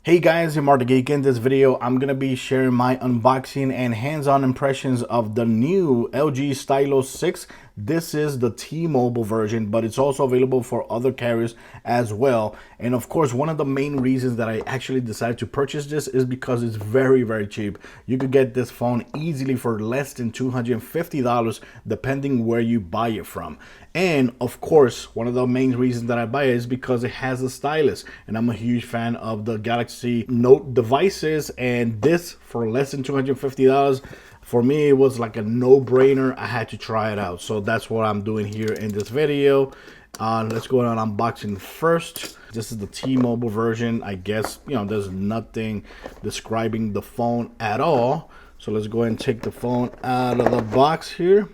Hey guys, I'm Mark the Geek. In this video, I'm gonna be sharing my unboxing and hands-on impressions of the new LG Stylo 6. This is the T-Mobile version, but it's also available for other carriers as well. And of course, one of the main reasons that I actually decided to purchase this is because it's very cheap. You could get this phone easily for less than $250 depending where you buy it from. And of course, one of the main reasons that I buy it is because it has a stylus, and I'm a huge fan of the Galaxy Note devices, and this for less than $250 for me, it was like a no-brainer. I had to try it out, so that's what I'm doing here in this video. Let's go on unboxing first. This is the T-Mobile version. I guess, you know, there's nothing describing the phone at all, so let's go ahead and take the phone out of the box here.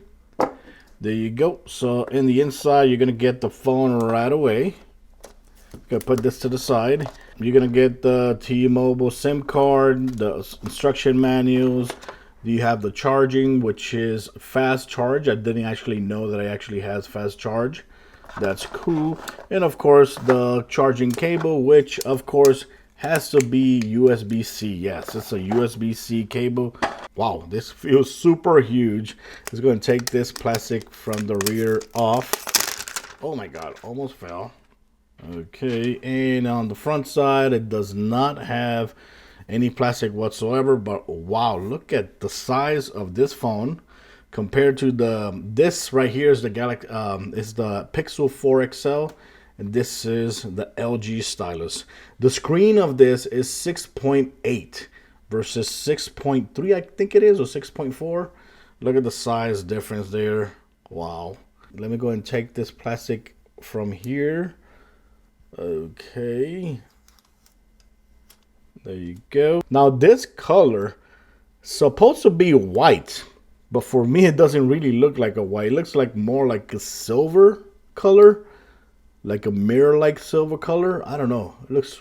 There you go. So in the inside, you're gonna get the phone right away. Gonna put this to the side. You're gonna get the T-Mobile SIM card, the instruction manuals. You have the charging, which is fast charge. I didn't actually know that it actually has fast charge. That's cool. And of course, the charging cable, which of course has to be USB-C. Yes, it's a USB-C cable. Wow, this feels super huge. It's going to take this plastic from the rear off. Oh my God, almost fell. Okay, and on the front side, it does not have any plastic whatsoever, but wow, look at the size of this phone compared to this right here is the Galaxy is the Pixel 4 XL, and this is the LG Stylus. The screen of this is 6.8 versus 6.3, I think it is, or 6.4. Look at the size difference there. Wow. Let me go and take this plastic from here. Okay. There you go. Now this color is supposed to be white, but for me it doesn't really look like a white. It looks like more like a silver color, like a mirror-like silver color. I don't know. It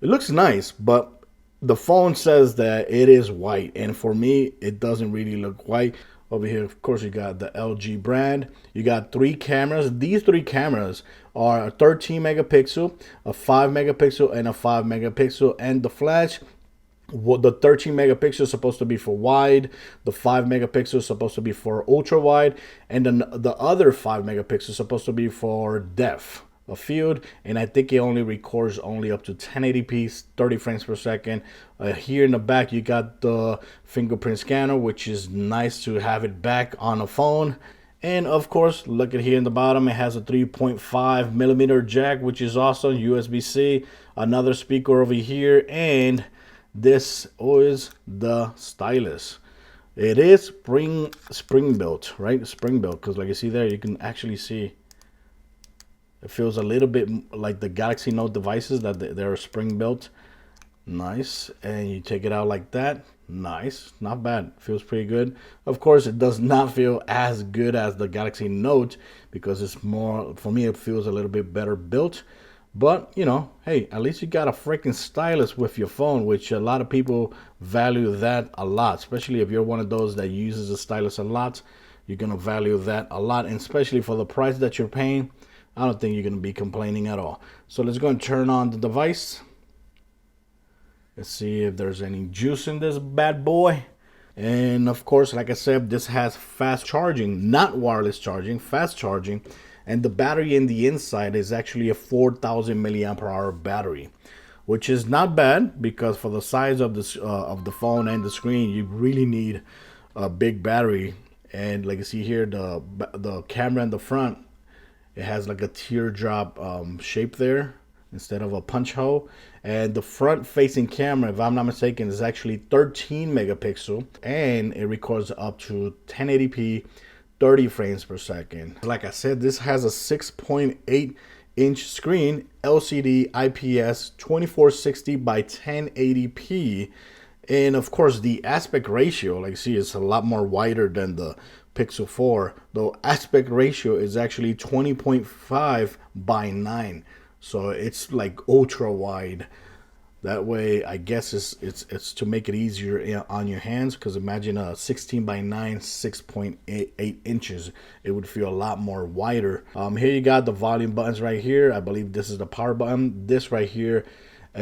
looks nice, but the phone says that it is white, and for me it doesn't really look white. Over here, of course, you got the LG brand. You got 3 cameras. These 3 cameras are a 13 megapixel, a 5 megapixel, and a 5 megapixel. And the flash, the 13 megapixel is supposed to be for wide, the 5 megapixel is supposed to be for ultra wide, and then the other 5 megapixel is supposed to be for depth of field, and I think it only records only up to 1080p, 30 frames per second. Here in the back, you got the fingerprint scanner, which is nice to have it back on a phone. And of course, look at here in the bottom, it has a 3.5 millimeter jack, which is awesome. USB-C, another speaker over here, and this is the stylus. It is spring built, right? Spring built, because like you see there, you can actually see it feels a little bit like the Galaxy Note devices, that they're spring built. Nice. And you take it out like that. Nice. Not bad. Feels pretty good. Of course, it does not feel as good as the Galaxy Note because it's more, for me, it feels a little bit better built. But, you know, hey, at least you got a freaking stylus with your phone, which a lot of people value that a lot, especially if you're one of those that uses the stylus a lot. You're going to value that a lot, and especially for the price that you're paying, I don't think you're going to be complaining at all. So let's go and turn on the device. Let's see if there's any juice in this bad boy. And of course, like I said, this has fast charging, not wireless charging, fast charging. And the battery in the inside is actually a 4,000 milliamp hour battery, which is not bad because for the size of the phone and the screen, you really need a big battery. And like you see here, the camera in the front, it has like a teardrop shape there instead of a punch hole. And the front facing camera, if I'm not mistaken, is actually 13 megapixel, and it records up to 1080p, 30 frames per second. Like I said, this has a 6.8 inch screen, LCD IPS 2460 by 1080p. And of course, the aspect ratio, like you see, is a lot more wider than the Pixel 4. The aspect ratio is actually 20.5 by 9. So it's like ultra wide. That way, I guess it's to make it easier on your hands, because imagine a 16 by 9, 6.8 inches. It would feel a lot more wider. Here you got the volume buttons right here. I believe this is the power button. This right here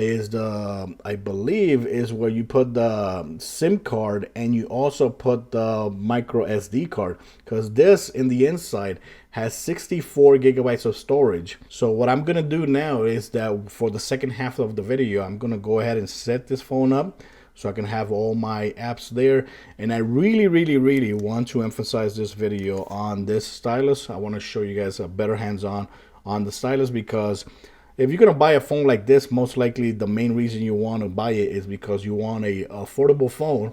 is the, I believe, is where you put the SIM card and you also put the micro SD card, because this in the inside has 64 gigabytes of storage. So what I'm gonna do now is that for the second half of the video, I'm gonna go ahead and set this phone up so I can have all my apps there. And I really want to emphasize this video on this stylus. I want to show you guys a better hands-on on the stylus, because if you're gonna buy a phone like this, most likely the main reason you want to buy it is because you want a affordable phone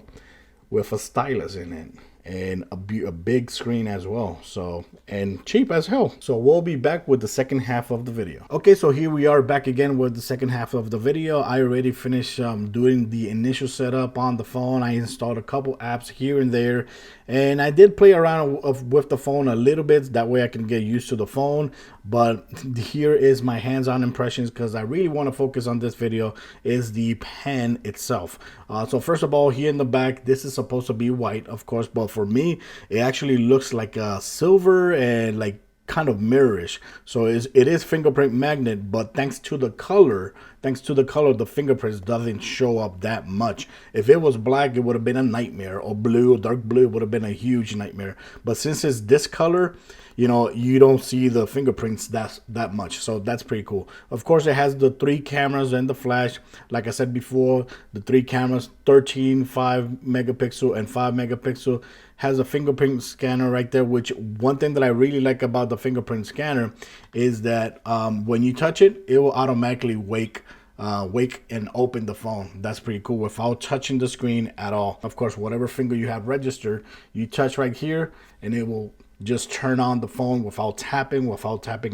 with a stylus in it and a big screen as well, so, and cheap as hell. So we'll be back with the second half of the video. Okay, so here we are back again with the second half of the video. I already finished doing the initial setup on the phone. I installed a couple apps here and there, and I did play around with the phone a little bit, that way I can get used to the phone. But here is my hands-on impressions, because I really want to focus on this video is the pen itself. So first of all, here in the back, this is supposed to be white, of course, but for me, it actually looks like a silver and like kind of mirrorish. So it is fingerprint magnet, but thanks to the color, the fingerprints doesn't show up that much. If it was black, it would have been a nightmare, or blue, dark blue would have been a huge nightmare. But since it's this color, you know, you don't see the fingerprints that much, so that's pretty cool. Of course, it has the 3 cameras and the flash. Like I said before, the 3 cameras, 13, 5 megapixel and 5 megapixel, has a fingerprint scanner right there. Which one thing that I really like about the fingerprint scanner is that when you touch it, it will automatically wake and open the phone. That's pretty cool without touching the screen at all. Of course, whatever finger you have registered, you touch right here and it will just turn on the phone without tapping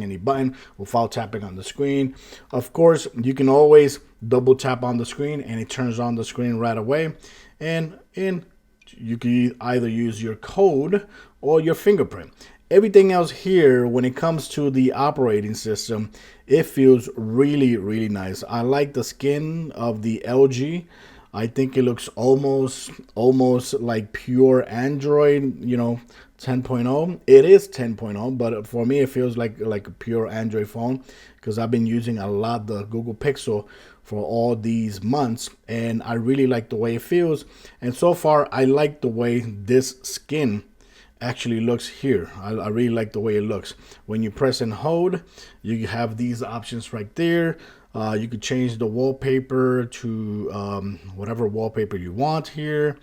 any button, without tapping on the screen. Of course, you can always double tap on the screen and it turns on the screen right away. And you can either use your code or your fingerprint. Everything else here, when it comes to the operating system, it feels really nice. I like the skin of the LG. I think it looks almost like pure Android, you know, 10.0. It is 10.0, but for me it feels like a pure Android phone, because I've been using a lot the Google Pixel for all these months, and I really like the way it feels. And so far, I like the way this skin actually looks here. I really like the way it looks. When you press and hold, you have these options right there. You could change the wallpaper to whatever wallpaper you want here.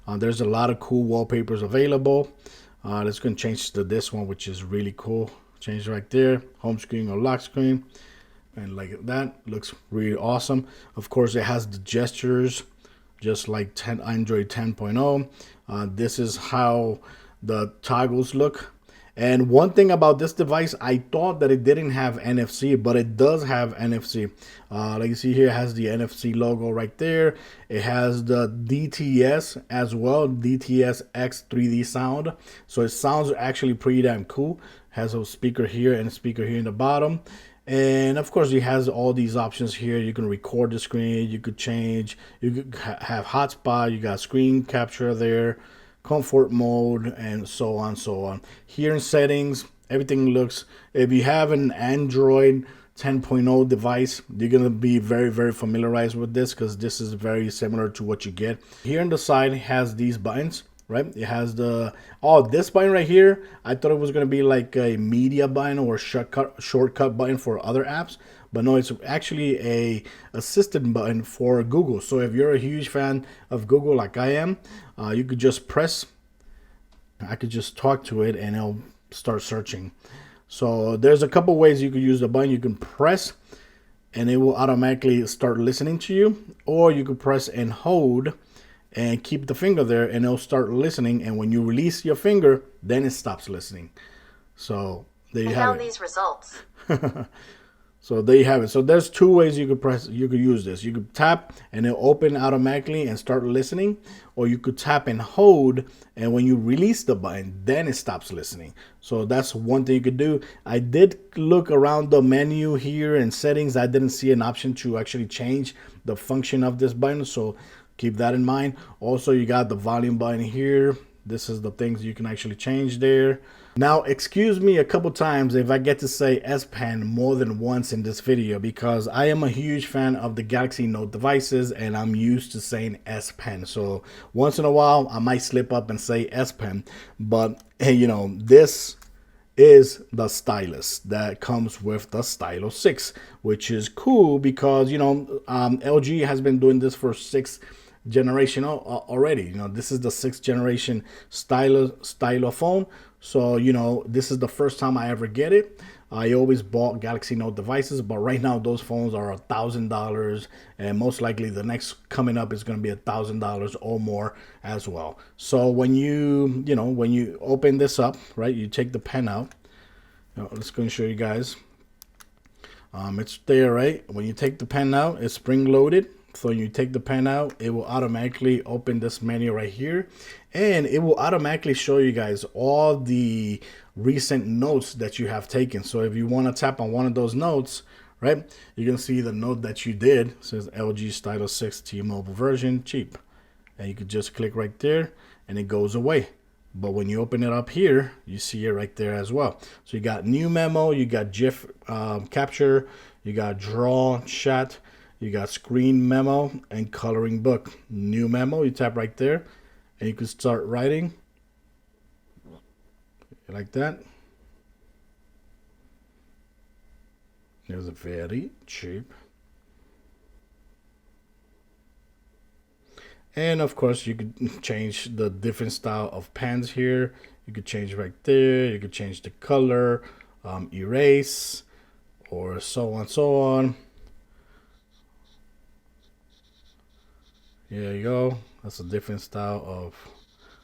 There's a lot of cool wallpapers available. Let's go and change to this one, which is really cool. Change right there, home screen or lock screen. And like that, looks really awesome. Of course, it has the gestures, just like Android 10.0. This is how the toggles look. And one thing about this device, I thought that it didn't have NFC, but it does have NFC. Like you see here, it has the NFC logo right there. It has the DTS as well, DTS X 3D sound. So it sounds actually pretty damn cool. Has a speaker here and a speaker here in the bottom. And of course, it has all these options here. You can record the screen, you could change, you could have hotspot, you got screen capture there, comfort mode, and so on. Here in settings, everything looks, if you have an Android 10.0 device, you're gonna be very familiarized with this, because this is very similar to what you get. Here on the side, it has these buttons, right? It has the, this button right here, I thought it was gonna be like a media button or shortcut button for other apps, but no, it's actually a assistant button for Google. So if you're a huge fan of Google like I am, you could just press, I could just talk to it and it'll start searching. So there's a couple ways you could use the button. You can press and it will automatically start listening to you, or you could press and hold and keep the finger there and it'll start listening, and when you release your finger, then it stops listening. So there you have it. These results. So there you have it. So there's 2 ways you could use this. You could tap and it'll open automatically and start listening, or you could tap and hold, and when you release the button, then it stops listening. So that's one thing you could do. I did look around the menu here and settings. I didn't see an option to actually change the function of this button, so keep that in mind. Also, you got the volume button here. This is the things you can actually change there. Now, excuse me a couple times if I get to say S Pen more than once in this video, because I am a huge fan of the Galaxy Note devices and I'm used to saying S Pen. So once in a while, I might slip up and say S Pen, but hey, you know, this is the stylus that comes with the Stylo 6, which is cool because, you know, LG has been doing this for 6th generation already. You know, this is the 6th generation stylo phone. So, you know, this is the first time I ever get it. I always bought Galaxy Note devices, but right now those phones are $1,000, and most likely the next coming up is going to be $1,000 or more as well. So when when you open this up, right, you take the pen out. Let's go and show you guys. It's there, right? When you take the pen out, it's spring loaded. So you take the pen out, it will automatically open this menu right here, and it will automatically show you guys all the recent notes that you have taken. So if you want to tap on one of those notes, right, you can see the note that you did. It says LG Stylo 6 T-Mobile version, cheap. And you could just click right there and it goes away. But when you open it up here, you see it right there as well. So you got new memo, you got GIF capture, you got draw chat, you got screen memo and coloring book. New memo, you tap right there and you can start writing like that. There's a very cheap. And of course, you could change the different style of pens here. You could change right there. You could change the color, erase, or so on, so on. There you go. That's a different style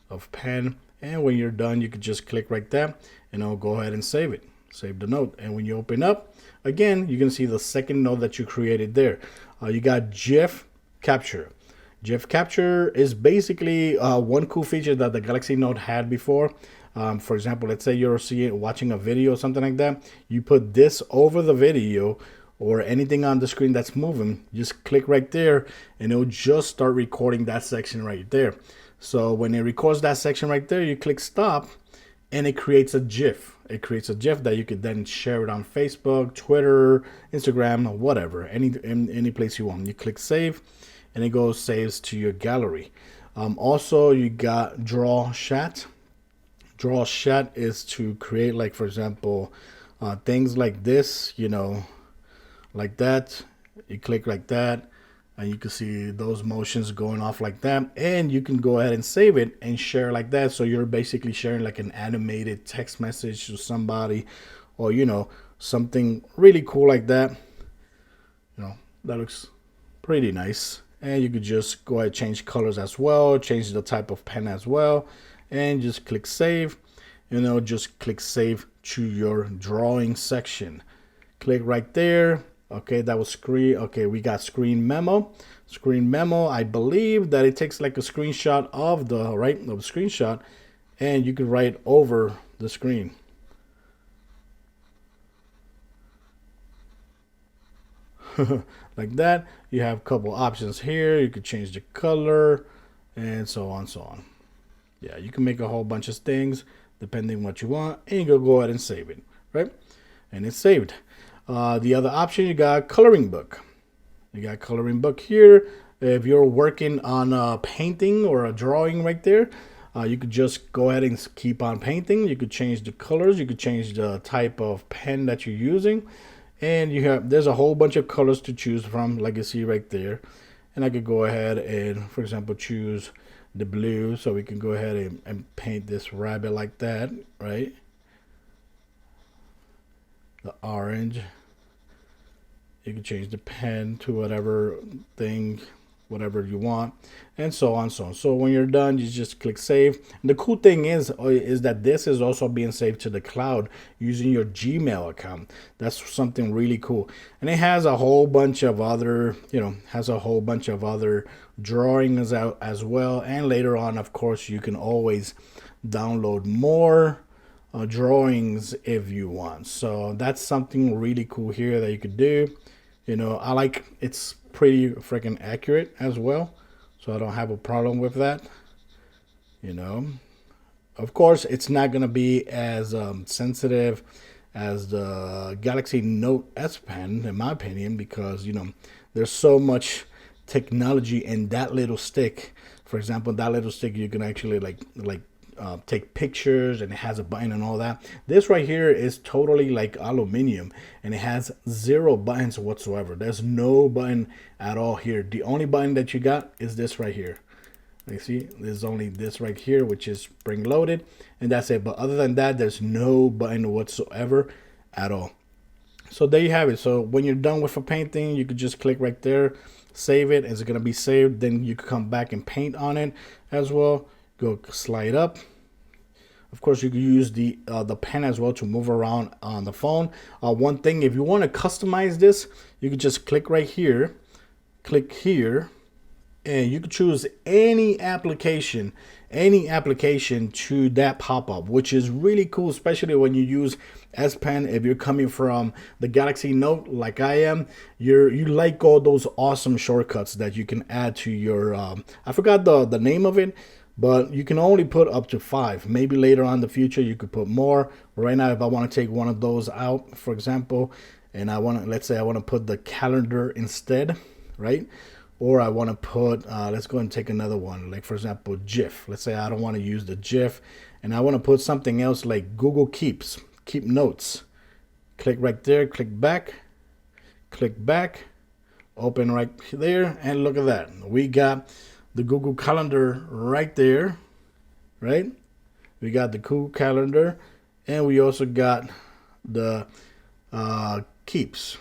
of pen. And when you're done, you could just click right there and I'll go ahead and save it. Save the note. And when you open up, again, you can see the second note that you created there. You got GIF capture. GIF capture is basically one cool feature that the Galaxy Note had before. For example, let's say you're watching a video or something like that. You put this over the video or anything on the screen that's moving, just click right there and it'll just start recording that section right there. So when it records that section right there, you click stop and it creates a GIF. It creates a GIF that you could then share it on Facebook, Twitter, Instagram, or whatever, any place you want. You click save and it goes saves to your gallery. Also, you got draw chat. Draw chat is to create, like, for example, things like this, you know, like that. You click like that and you can see those motions going off like that, and you can go ahead and save it and share like that. So you're basically sharing like an animated text message to somebody, or, you know, something really cool like that. You know, that looks pretty nice. And you could just go ahead and change colors as well, change the type of pen as well, and just click save. You know, just click save to your drawing section. Click right there. Okay, that was screen. Okay, we got screen memo. Screen memo, I believe that it takes like a screenshot of the screenshot, and you can write over the screen. Like that. You have a couple options here. You could change the color and so on, so on. Yeah, you can make a whole bunch of things depending on what you want, and you can go ahead and save it, right? And it's saved. The other option, you got coloring book. You got coloring book here. If you're working on a painting or a drawing right there, you could just go ahead and keep on painting. You could change the colors. You could change the type of pen that you're using. And there's a whole bunch of colors to choose from, like you see right there. And I could go ahead and, for example, choose the blue. So we can go ahead and paint this rabbit like that, right? The orange. You can change the pen to whatever thing, whatever you want, and so on, so on. So when you're done, you just click save. And the cool thing is that this is also being saved to the cloud using your Gmail account. That's something really cool. And it has a whole bunch of other, drawings out as well. And later on, of course, you can always download more drawings if you want. So that's something really cool here that you could do. You know, I like it's pretty freaking accurate as well, so I don't have a problem with that. You know, Of course, it's not going to be as sensitive as the Galaxy Note S Pen, in my opinion, because, you know, there's so much technology in that little stick. For example, that little stick, you can actually take pictures, and it has a button and all that. This right here is totally like aluminum, and it has 0 buttons whatsoever. There's no button at all here. The only button that you got is this right here. You see, there's only this right here, which is spring loaded, and that's it. But other than that, there's no button whatsoever at all. So there you have it. So when you're done with a painting, you could just click right there, save it. It's going to be saved. Then you can come back and paint on it as well. Go slide up. Of course, you can use the pen as well to move around on the phone. One thing, if you want to customize this, you can just click right here, click here, and you can choose any application to that pop-up, which is really cool, especially when you use S Pen. If you're coming from the Galaxy Note like I am, you like all those awesome shortcuts that you can add to your I forgot the name of it, but you can only put up to 5. Maybe later on in the future you could put more. Right now, if I want to take one of those out, for example, and let's say I want to put the calendar instead, right? Or I want to put, let's go and take another one. Like, for example, GIF. Let's say I don't want to use the GIF, and I want to put something else like Google Keep Notes. Click right there, click back, open right there, and look at that. We got the Google Calendar right there, right? We got the Google Calendar, and we also got the Keeps,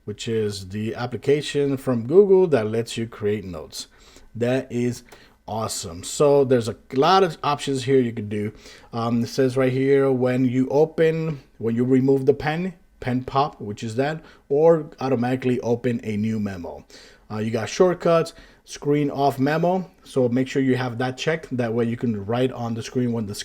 which is the application from Google that lets you create notes. That is awesome. So there's a lot of options here you can do. It says right here, when you remove the pen pop, which is that, or automatically open a new memo. You got shortcuts, screen off memo. So make sure you have that checked. That way you can write on the screen when the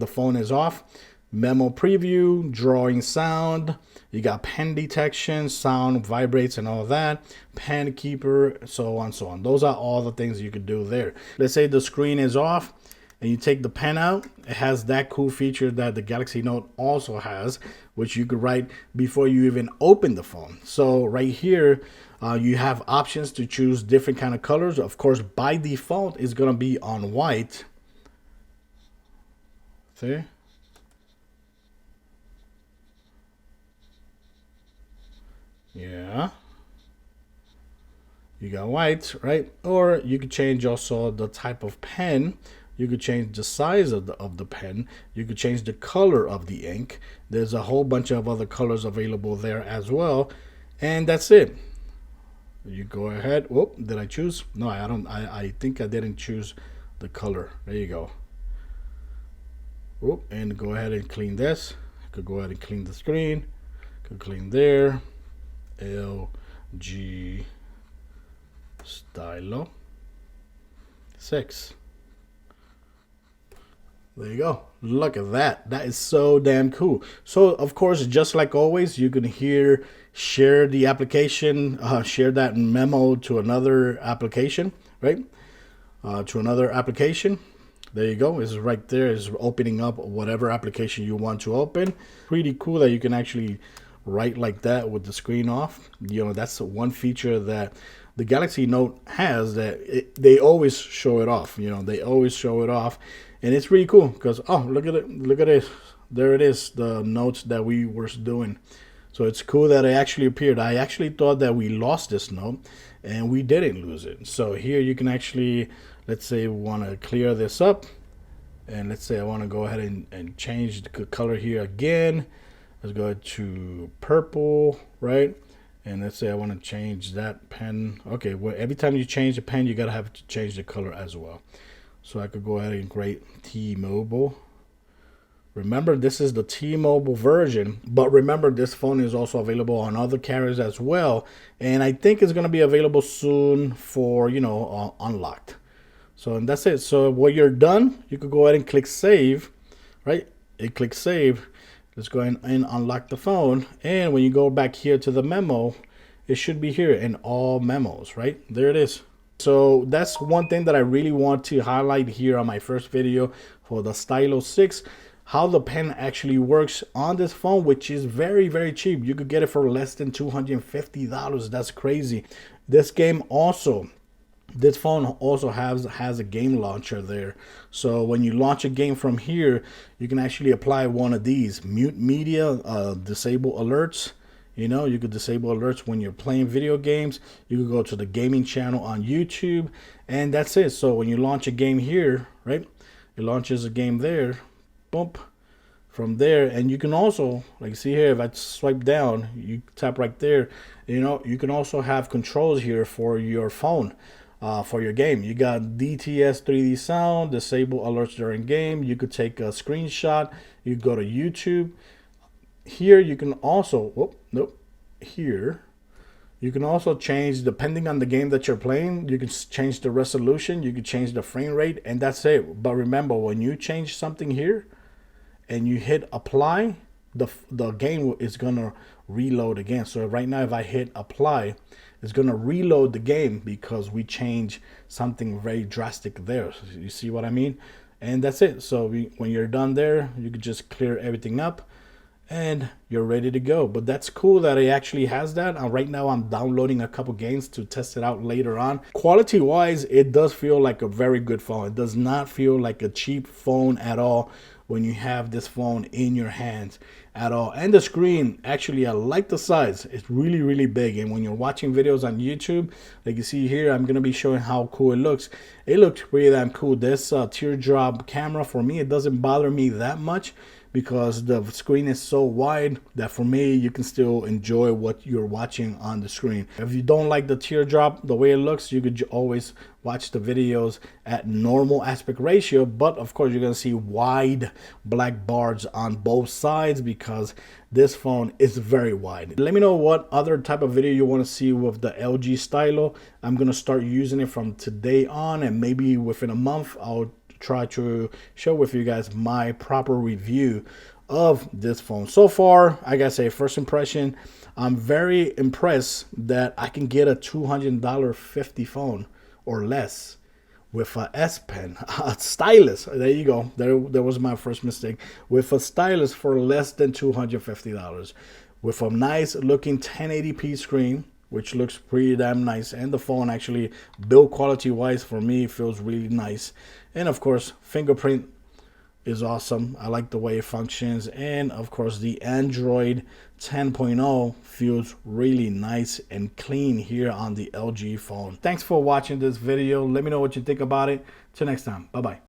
phone is off. Memo preview, drawing sound. You got pen detection, sound vibrates and all that. Pen keeper, so on, so on. Those are all the things you could do there. Let's say the screen is off and you take the pen out. It has that cool feature that the Galaxy Note also has, which you could write before you even open the phone. So right here, you have options to choose different kind of colors. Of course, by default, it's gonna be on white. See? Yeah, you got white, right? Or you could change also the type of pen. You could change the size of the pen. You could change the color of the ink. There's a whole bunch of other colors available there as well. And that's it. You go ahead. Whoop, did I choose? No, I don't. I think I didn't choose the color. There you go. Whoop, and go ahead and clean this. You could go ahead and clean the screen. Could clean there. LG Stylo 6. There you go. Look at that. That is so damn cool. So, of course, just like always, you can share the application, share that memo to another application, right? To another application. There you go. It's right there. It's opening up whatever application you want to open. Pretty cool that you can actually write like that with the screen off. You know, that's one feature that the Galaxy Note has, that they always show it off. You know, they always show it off, and it's really cool because, oh, look at it, there it is, the notes that we were doing. So it's cool that it actually appeared. I actually thought that we lost this note, and we didn't lose it. So here you can actually, let's say we want to clear this up, and let's say I want to go ahead and change the color here again. Let's go to purple, right? And let's say I want to change that pen. Okay, well, every time you change the pen, you gotta have to change the color as well. So I could go ahead and create T-Mobile. Remember, this is the T-Mobile version, but remember, this phone is also available on other carriers as well. And I think it's gonna be available soon for, you know, unlocked. So, and that's it. So when you're done, you could go ahead and click save, right? And click save. Let's go ahead and unlock the phone. And when you go back here to the memo, it should be here in all memos, right? There it is. So that's one thing that I really want to highlight here on my first video for the Stylo 6, how the pen actually works on this phone, which is very, very cheap. You could get it for less than $250. That's crazy. This phone also has a game launcher there. So when you launch a game from here, you can actually apply one of these mute media, disable alerts. You know, you could disable alerts when you're playing video games. You could go to the gaming channel on YouTube, and that's it. So when you launch a game here, right, it launches a game there, bump, from there. And you can also, like, see here, if I swipe down, you tap right there, you know, you can also have controls here for your phone. For your game, you got DTS 3D sound, disable alerts during game. You could take a screenshot. You go to YouTube. Here you can also, here you can also change, depending on the game that you're playing, you can change the resolution, you can change the frame rate, and that's it. But remember, when you change something here and you hit apply, the game is gonna reload again. So right now, if I hit apply, it's gonna reload the game because we change something very drastic there. So you see what I mean? And that's it. So when you're done there, you can just clear everything up and you're ready to go. But that's cool that it actually has that. Right now I'm downloading a couple games to test it out later on. Quality wise, it does feel like a very good phone. It does not feel like a cheap phone at all when you have this phone in your hands at all. And the screen, actually, I like the size. It's really, really big. And when you're watching videos on YouTube, like you see here, I'm gonna be showing how cool it looks. It looks pretty damn cool. This teardrop camera, for me, it doesn't bother me that much because the screen is so wide that for me, you can still enjoy what you're watching on the screen. If you don't like the teardrop, the way it looks, you could always watch the videos at normal aspect ratio, but of course you're gonna see wide black bars on both sides because this phone is very wide. Let me know what other type of video you want to see with the LG Stylo. I'm gonna start using it from today on, and maybe within a month I'll try to share with you guys my proper review of this phone. So far, I gotta say, first impression, I'm very impressed that I can get a $200 50 phone or less with a S Pen, a stylus. There you go. There was my first mistake. With a stylus for less than $250, with a nice looking 1080p screen, which looks pretty damn nice, and the phone actually, build quality wise, for me, feels really nice. And of course, fingerprint is awesome. I like the way it functions. And of course, the Android 10.0 feels really nice and clean here on the LG phone. Thanks for watching this video. Let me know what you think about it. Till next time. Bye-bye.